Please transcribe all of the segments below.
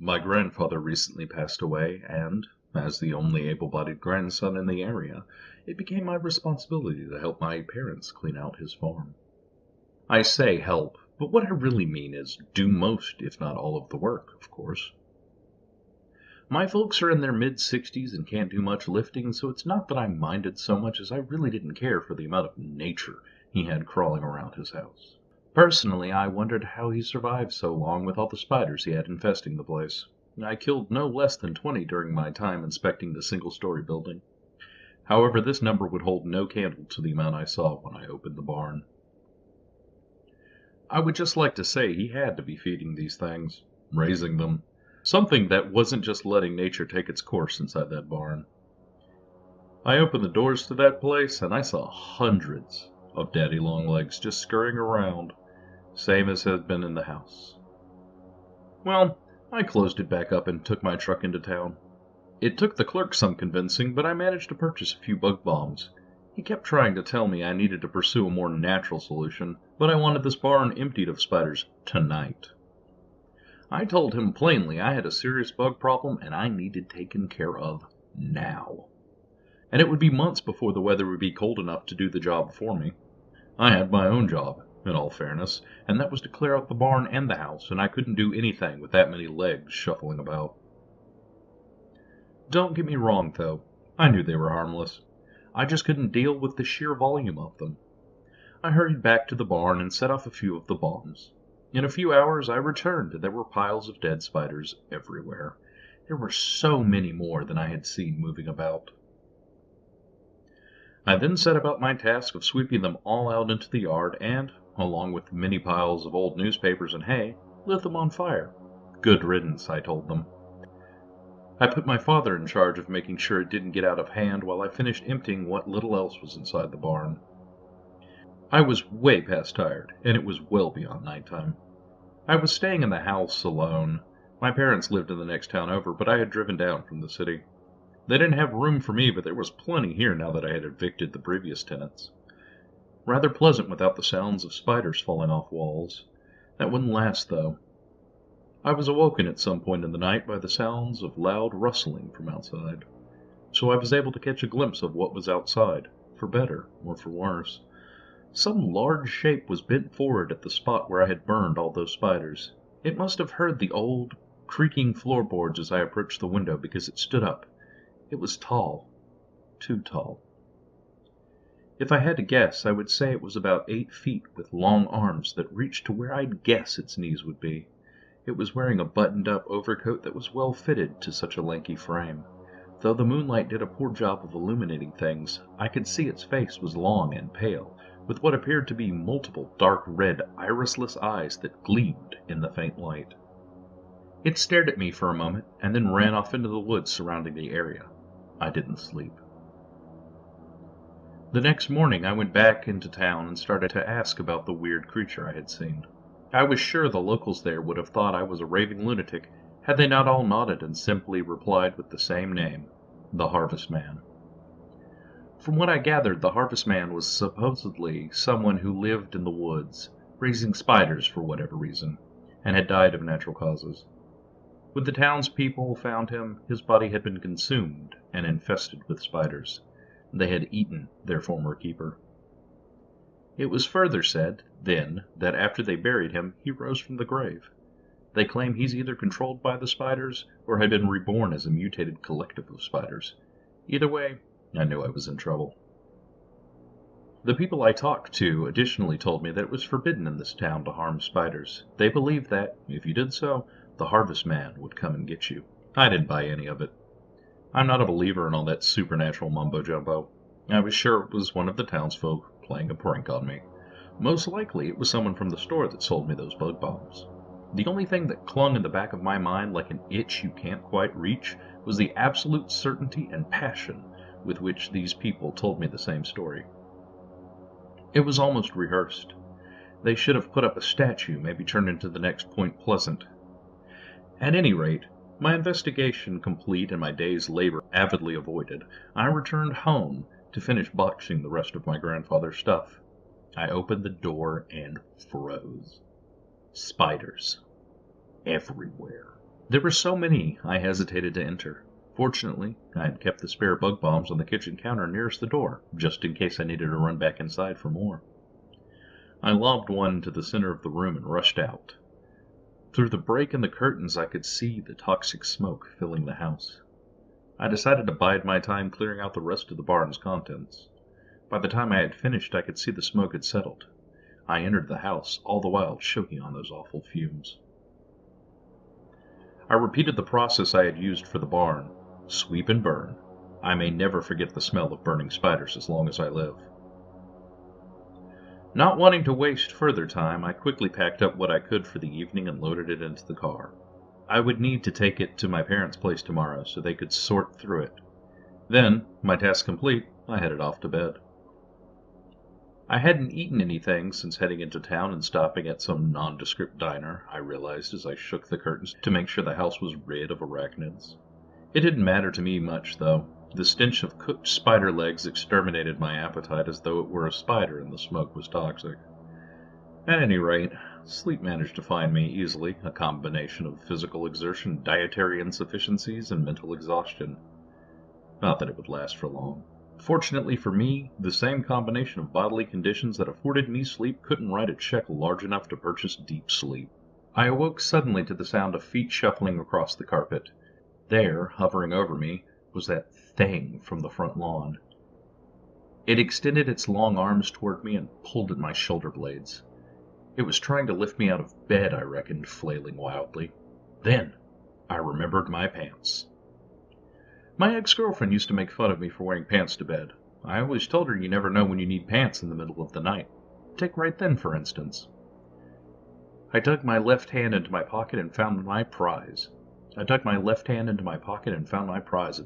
My grandfather recently passed away, and, as the only able-bodied grandson in the area, it became my responsibility to help my parents clean out his farm. I say help, but what I really mean is do most, if not all of the work, of course. My folks are in their mid-60s and can't do much lifting, so it's not that I minded so much as I really didn't care for the amount of nature he had crawling around his house. Personally, I wondered how he survived so long with all the spiders he had infesting the place. I killed no less than 20 during my time inspecting the single-story building. However, this number would hold no candle to the amount I saw when I opened the barn. I would just like to say he had to be feeding these things, raising them. Something that wasn't just letting nature take its course inside that barn. I opened the doors to that place and I saw hundreds of daddy longlegs just scurrying around, same as had been in the house. Well, I closed it back up and took my truck into town. It took the clerk some convincing, but I managed to purchase a few bug bombs. He kept trying to tell me I needed to pursue a more natural solution, but I wanted this barn emptied of spiders tonight. I told him plainly I had a serious bug problem and I needed taken care of now. And it would be months before the weather would be cold enough to do the job for me. I had my own job, in all fairness, and that was to clear out the barn and the house, and I couldn't do anything with that many legs shuffling about. Don't get me wrong, though. I knew they were harmless. I just couldn't deal with the sheer volume of them. I hurried back to the barn and set off a few of the bombs. In a few hours I returned, and there were piles of dead spiders everywhere. There were so many more than I had seen moving about. I then set about my task of sweeping them all out into the yard and, along with many piles of old newspapers and hay, lit them on fire. Good riddance, I told them. I put my father in charge of making sure it didn't get out of hand while I finished emptying what little else was inside the barn. I was way past tired, and it was well beyond nighttime. I was staying in the house alone. My parents lived in the next town over, but I had driven down from the city. They didn't have room for me, but there was plenty here now that I had evicted the previous tenants. Rather pleasant without the sounds of spiders falling off walls. That wouldn't last, though. I was awoken at some point in the night by the sounds of loud rustling from outside, so I was able to catch a glimpse of what was outside, for better or for worse. Some large shape was bent forward at the spot where I had burned all those spiders. It must have heard the old, creaking floorboards as I approached the window because it stood up. It was tall. Too tall. If I had to guess, I would say it was about 8 feet with long arms that reached to where I'd guess its knees would be. It was wearing a buttoned-up overcoat that was well fitted to such a lanky frame. Though the moonlight did a poor job of illuminating things, I could see its face was long and pale, with what appeared to be multiple dark red, irisless eyes that gleamed in the faint light. It stared at me for a moment, and then ran off into the woods surrounding the area. I didn't sleep. The next morning I went back into town and started to ask about the weird creature I had seen. I was sure the locals there would have thought I was a raving lunatic had they not all nodded and simply replied with the same name, the Harvestman. From what I gathered, the Harvestman was supposedly someone who lived in the woods, raising spiders for whatever reason, and had died of natural causes. When the townspeople found him, his body had been consumed and infested with spiders. They had eaten their former keeper. It was further said, then, that after they buried him, he rose from the grave. They claim he's either controlled by the spiders or had been reborn as a mutated collective of spiders. Either way, I knew I was in trouble. The people I talked to additionally told me that it was forbidden in this town to harm spiders. They believed that, if you did so, the Harvestman would come and get you. I didn't buy any of it. I'm not a believer in all that supernatural mumbo-jumbo. I was sure it was one of the townsfolk playing a prank on me. Most likely it was someone from the store that sold me those bug bombs. The only thing that clung in the back of my mind like an itch you can't quite reach was the absolute certainty and passion with which these people told me the same story. It was almost rehearsed. They should have put up a statue, maybe turned into the next Point Pleasant. At any rate, my investigation complete and my day's labor avidly avoided, I returned home to finish boxing the rest of my grandfather's stuff. I opened the door and froze. Spiders. Everywhere. There were so many I hesitated to enter. Fortunately, I had kept the spare bug bombs on the kitchen counter nearest the door, just in case I needed to run back inside for more. I lobbed one to the center of the room and rushed out. Through the break in the curtains, I could see the toxic smoke filling the house. I decided to bide my time clearing out the rest of the barn's contents. By the time I had finished, I could see the smoke had settled. I entered the house, all the while choking on those awful fumes. I repeated the process I had used for the barn. Sweep and burn. I may never forget the smell of burning spiders as long as I live. Not wanting to waste further time, I quickly packed up what I could for the evening and loaded it into the car. I would need to take it to my parents' place tomorrow so they could sort through it. Then, my task complete, I headed off to bed. I hadn't eaten anything since heading into town and stopping at some nondescript diner, I realized as I shook the curtains to make sure the house was rid of arachnids. It didn't matter to me much, though. The stench of cooked spider legs exterminated my appetite as though it were a spider and the smoke was toxic. At any rate, sleep managed to find me easily, a combination of physical exertion, dietary insufficiencies, and mental exhaustion. Not that it would last for long. Fortunately for me, the same combination of bodily conditions that afforded me sleep couldn't write a check large enough to purchase deep sleep. I awoke suddenly to the sound of feet shuffling across the carpet. There, hovering over me, was that thing from the front lawn. It extended its long arms toward me and pulled at my shoulder blades. It was trying to lift me out of bed, I reckoned, flailing wildly. Then, I remembered my pants. My ex-girlfriend used to make fun of me for wearing pants to bed. I always told her you never know when you need pants in the middle of the night. Take right then, for instance. I dug my left hand into my pocket and found my prize. at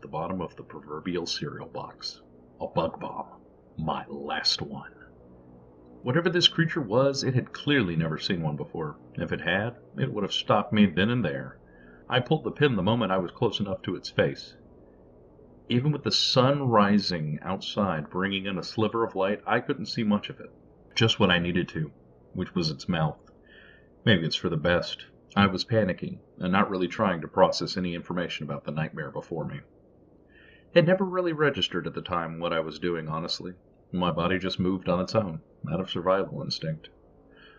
the bottom of the proverbial cereal box. A bug bomb. My last one. Whatever this creature was, it had clearly never seen one before. If it had, it would have stopped me then and there. I pulled the pin the moment I was close enough to its face. Even with the sun rising outside bringing in a sliver of light, I couldn't see much of it. Just what I needed to, which was its mouth. Maybe it's for the best. I was panicking, and not really trying to process any information about the nightmare before me. It never really registered at the time what I was doing, honestly. My body just moved on its own, out of survival instinct.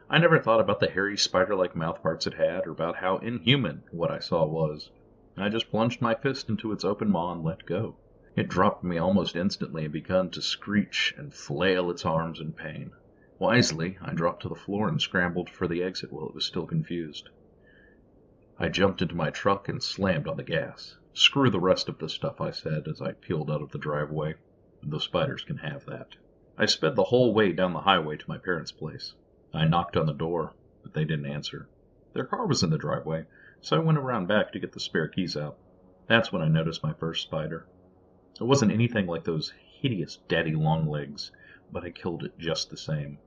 I never thought about the hairy spider-like mouthparts it had, or about how inhuman what I saw was. I just plunged my fist into its open maw and let go. It dropped me almost instantly and began to screech and flail its arms in pain. Wisely, I dropped to the floor and scrambled for the exit while it was still confused. I jumped into my truck and slammed on the gas. Screw the rest of the stuff, I said as I peeled out of the driveway. The spiders can have that. I sped the whole way down the highway to my parents' place. I knocked on the door, but they didn't answer. Their car was in the driveway, so I went around back to get the spare keys out. That's when I noticed my first spider. It wasn't anything like those hideous daddy longlegs, but I killed it just the same.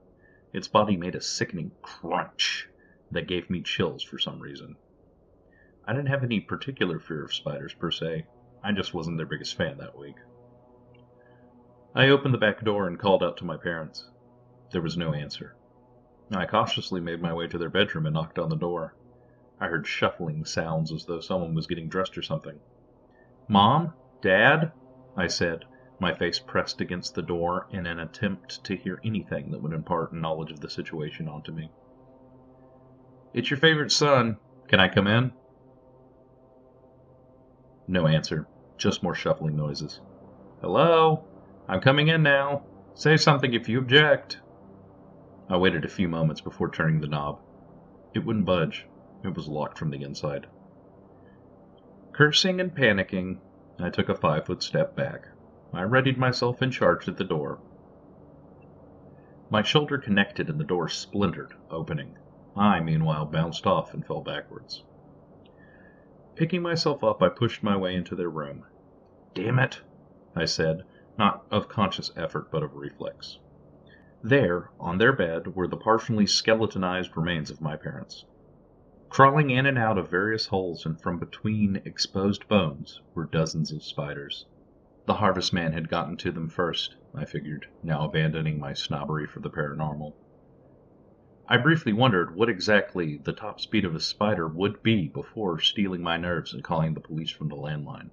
Its body made a sickening crunch that gave me chills for some reason. I didn't have any particular fear of spiders per se. I just wasn't their biggest fan that week. I opened the back door and called out to my parents. There was no answer. I cautiously made my way to their bedroom and knocked on the door. I heard shuffling sounds as though someone was getting dressed or something. "Mom? Dad?" I said, my face pressed against the door in an attempt to hear anything that would impart knowledge of the situation onto me. "It's your favorite son. Can I come in?" No answer, just more shuffling noises. "Hello? I'm coming in now. Say something if you object." I waited a few moments before turning the knob. It wouldn't budge. It was locked from the inside. Cursing and panicking, I took a 5-foot step back. I readied myself and charged at the door. My shoulder connected and the door splintered, opening. I, meanwhile, bounced off and fell backwards. Picking myself up, I pushed my way into their room. "Damn it," I said, not of conscious effort but of reflex. There, on their bed, were the partially skeletonized remains of my parents. Crawling in and out of various holes and from between exposed bones were dozens of spiders. The Harvestman had gotten to them first, I figured, now abandoning my snobbery for the paranormal. I briefly wondered what exactly the top speed of a spider would be before stealing my nerves and calling the police from the landline.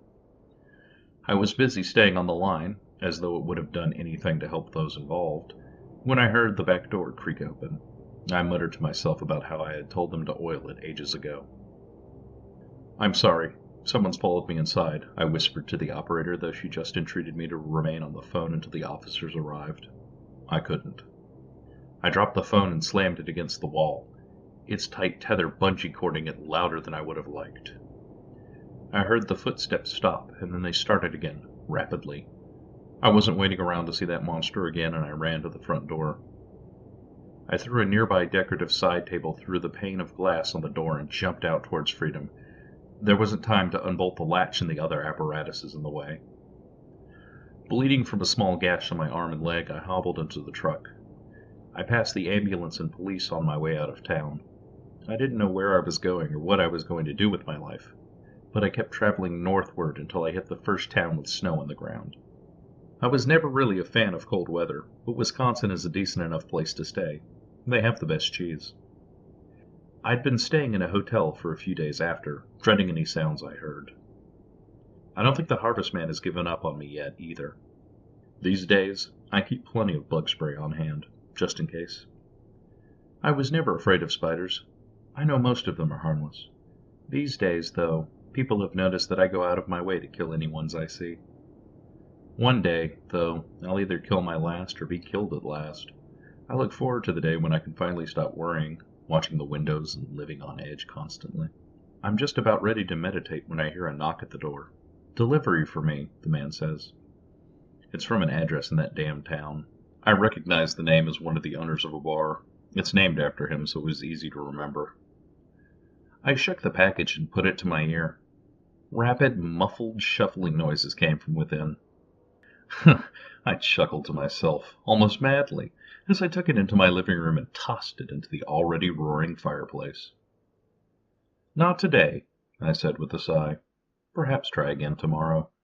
I was busy staying on the line, as though it would have done anything to help those involved, when I heard the back door creak open. I muttered to myself about how I had told them to oil it ages ago. "I'm sorry. Someone's followed me inside," I whispered to the operator, though she just entreated me to remain on the phone until the officers arrived. I couldn't. I dropped the phone and slammed it against the wall, its tight tether bungee cording it louder than I would have liked. I heard the footsteps stop, and then they started again, rapidly. I wasn't waiting around to see that monster again, and I ran to the front door. I threw a nearby decorative side table through the pane of glass on the door and jumped out towards freedom. There wasn't time to unbolt the latch and the other apparatuses in the way. Bleeding from a small gash on my arm and leg, I hobbled into the truck. I passed the ambulance and police on my way out of town. I didn't know where I was going or what I was going to do with my life, but I kept traveling northward until I hit the first town with snow on the ground. I was never really a fan of cold weather, but Wisconsin is a decent enough place to stay. They have the best cheese. I'd been staying in a hotel for a few days after, dreading any sounds I heard. I don't think the Harvestman has given up on me yet, either. These days, I keep plenty of bug spray on hand, just in case. I was never afraid of spiders. I know most of them are harmless. These days, though, people have noticed that I go out of my way to kill any ones I see. One day, though, I'll either kill my last or be killed at last. I look forward to the day when I can finally stop worrying, watching the windows and living on edge constantly. I'm just about ready to meditate when I hear a knock at the door. "Delivery for me," the man says. It's from an address in that damn town. I recognize the name as one of the owners of a bar. It's named after him, so it was easy to remember. I shook the package and put it to my ear. Rapid, muffled, shuffling noises came from within. I chuckled to myself, almost madly, as I took it into my living room and tossed it into the already roaring fireplace. "Not today," I said with a sigh. "Perhaps try again tomorrow."